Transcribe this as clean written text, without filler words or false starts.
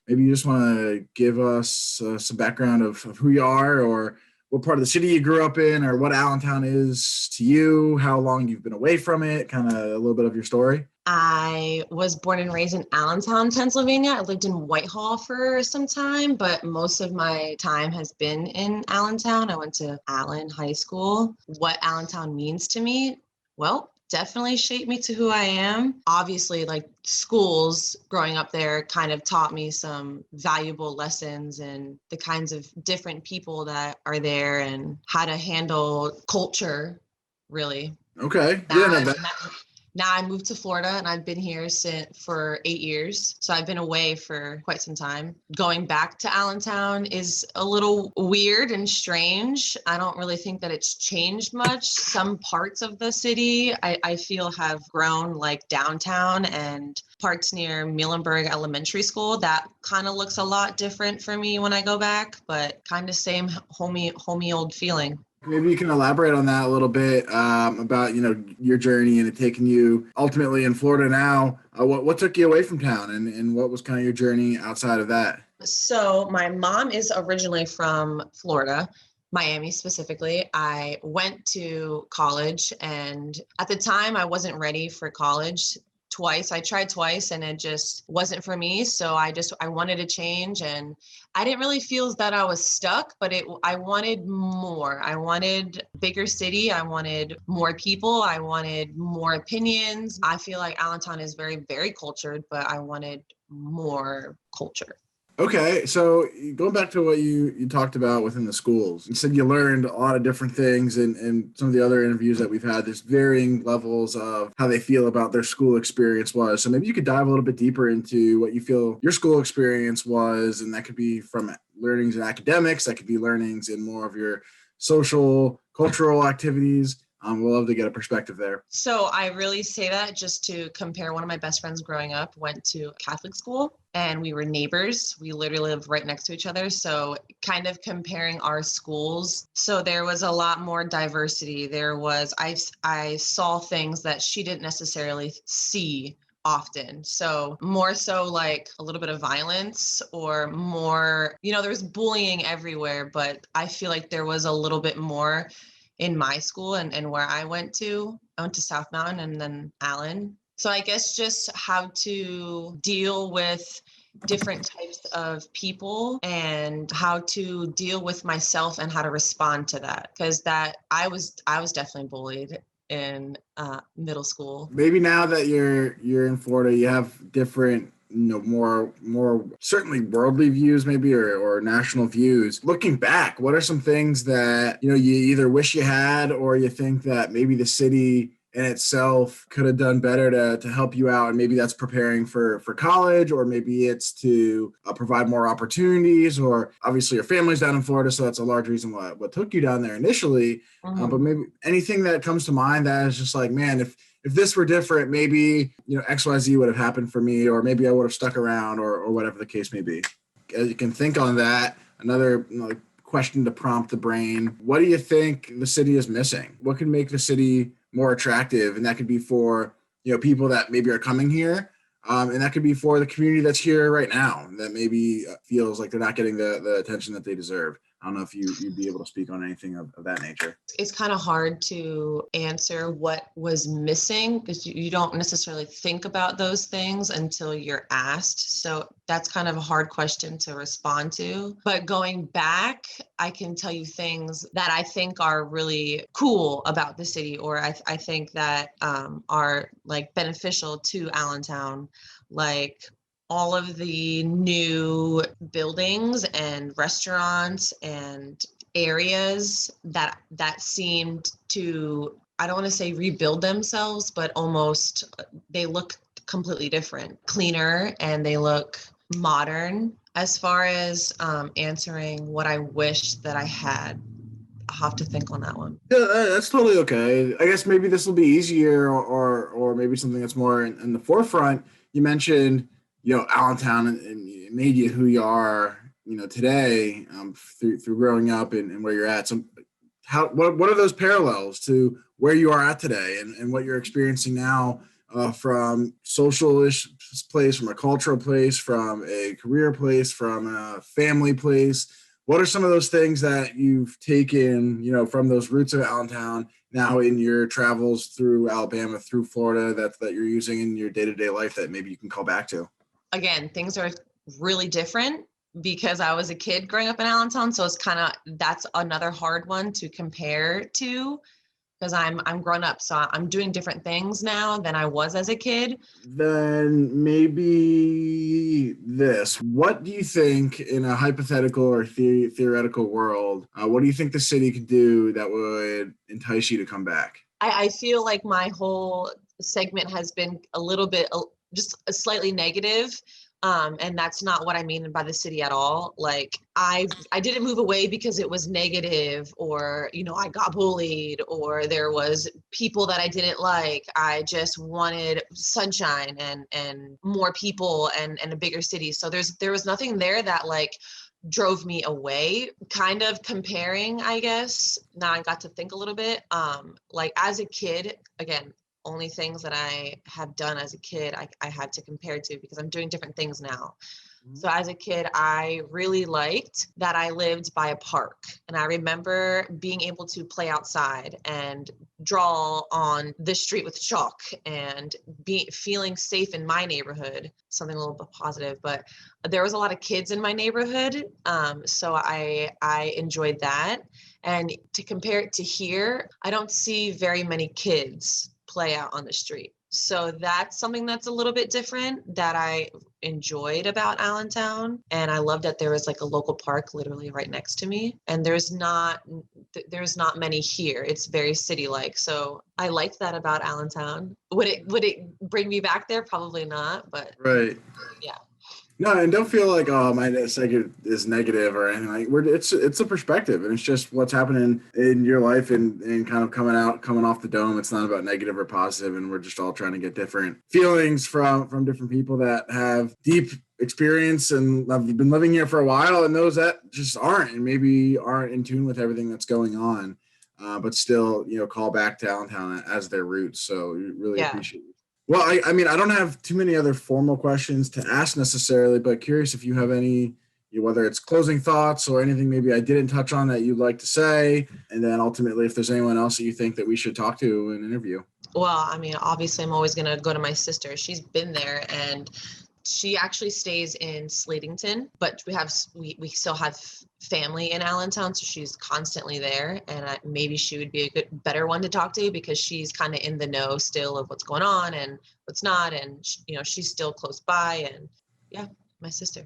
maybe you just want to give us some background of who you are, or what part of the city you grew up in, or what Allentown is to you, how long you've been away from it, kind of a little bit of your story. I was born and raised in Allentown, Pennsylvania. I lived in Whitehall for some time, but most of my time has been in Allentown. I went to Allen High School. What Allentown means to me? Well, definitely shaped me to who I am. Obviously, like schools growing up there kind of taught me some valuable lessons and the kinds of different people that are there and how to handle culture, really. Okay. Yeah, no, Now, that, now I moved to Florida and I've been here for 8 years. So I've been away for quite some time. Going back to Allentown is a little weird and strange. I don't really think that it's changed much. Some parts of the city I feel have grown, like downtown and parts near Muhlenberg Elementary School. That kind of looks a lot different for me when I go back, but kind of same homey old feeling. maybe you can elaborate on that a little bit, about your journey and it taking you ultimately in Florida now. What took you away from town, and what was kind of your journey outside of that? So my mom is originally from Florida, Miami specifically. I went to college, and at the time I wasn't ready for college. Twice I tried twice and it just wasn't for me, so I wanted to change, and I didn't really feel that I was stuck, but I wanted more. I wanted bigger city, I wanted more people, I wanted more opinions. I feel like Allentown is very, very cultured, but I wanted more culture. Okay, so going back to what you talked about within the schools, you said you learned a lot of different things, and some of the other interviews that we've had, there's varying levels of how they feel about their school experience was. So maybe you could dive a little bit deeper into what you feel your school experience was, and that could be from learnings in academics, that could be learnings in more of your social, cultural activities. We'll love to get a perspective there. So I really say that just to compare. One of my best friends growing up went to Catholic school and we were neighbors. We literally lived right next to each other. So kind of comparing our schools. So there was a lot more diversity. I saw things that she didn't necessarily see often. So more so like a little bit of violence or more, there was bullying everywhere, but I feel like there was a little bit more in my school and where I went to. I went to South Mountain and then Allen. So I guess just how to deal with different types of people and how to deal with myself and how to respond to that. Because that I was definitely bullied in middle school. Maybe now that you're in Florida, you have different, more certainly worldly views, maybe, or national views. Looking back, what are some things that you either wish you had, or you think that maybe the city in itself could have done better to help you out? And maybe that's preparing for college, or maybe it's to provide more opportunities, or obviously your family's down in Florida, so that's a large reason what took you down there initially. But maybe anything that comes to mind that is just like, man, if this were different, maybe XYZ would have happened for me, or maybe I would have stuck around, or whatever the case may be. As you can think on that, another question to prompt the brain: what do you think the city is missing? What can make the city more attractive? And that could be for people that maybe are coming here, and that could be for the community that's here right now that maybe feels like they're not getting the attention that they deserve. I don't know if you'd be able to speak on anything of that nature. It's kind of hard to answer what was missing because you don't necessarily think about those things until you're asked. So that's kind of a hard question to respond to. But going back, I can tell you things that I think are really cool about the city, or I think that are like beneficial to Allentown, like all of the new buildings and restaurants and areas that seemed to, I don't want to say rebuild themselves, but almost they look completely different, cleaner, and they look modern. As far as answering what I wish that I had, I'll have to think on that one. Yeah, that's totally okay. I guess maybe this will be easier, or maybe something that's more in the forefront. You mentioned Allentown, and it made you who you are today, through growing up and where you're at. So what are those parallels to where you are at today, and what you're experiencing now from social place, from a cultural place, from a career place, from a family place? What are some of those things that you've taken, from those roots of Allentown now in your travels through Alabama, through Florida, that you're using in your day-to-day life that maybe you can call back to? Again, things are really different because I was a kid growing up in Allentown. So it's that's another hard one to compare to because I'm grown up. So I'm doing different things now than I was as a kid. Then maybe this. What do you think in a hypothetical or theoretical world, what do you think the city could do that would entice you to come back? I feel like my whole segment has been a little bit just a slightly negative. And that's not what I mean by the city at all. Like I didn't move away because it was negative or, I got bullied or there was people that I didn't like. I just wanted sunshine and more people and a bigger city. So there was nothing there that like drove me away. Kind of comparing, I guess. Now I got to think a little bit. Like as a kid, again, only things that I have done as a kid, I had to compare to because I'm doing different things now. So as a kid, I really liked that I lived by a park. And I remember being able to play outside and draw on the street with chalk and feeling safe in my neighborhood, something a little bit positive. But there was a lot of kids in my neighborhood. So I enjoyed that. And to compare it to here, I don't see very many kids play out on the street. So that's something that's a little bit different that I enjoyed about Allentown. And I love that there was like a local park literally right next to me. And there's not many here. It's very city-like. So I liked that about Allentown. Would it bring me back there? Probably not, but Right. yeah. No, and don't feel like, oh, my second is negative or anything. Like it's a perspective, and it's just what's happening in your life and kind of coming off the dome. It's not about negative or positive, and we're just all trying to get different feelings from different people that have deep experience and have been living here for a while, and those that just aren't, and maybe aren't in tune with everything that's going on, but still, call back to Allentown as their roots. So we really Yeah. appreciate it. Well, I mean, I don't have too many other formal questions to ask necessarily, but curious if you have any, whether it's closing thoughts or anything maybe I didn't touch on that you'd like to say, and then ultimately if there's anyone else that you think that we should talk to in an interview. Well, I mean, obviously I'm always going to go to my sister. She's been there and she actually stays in Slatington, but we still have family in Allentown, so she's constantly there. And maybe she would be a better one to talk to because she's kind of in the know still of what's going on and what's not, and she's still close by. And yeah, my sister.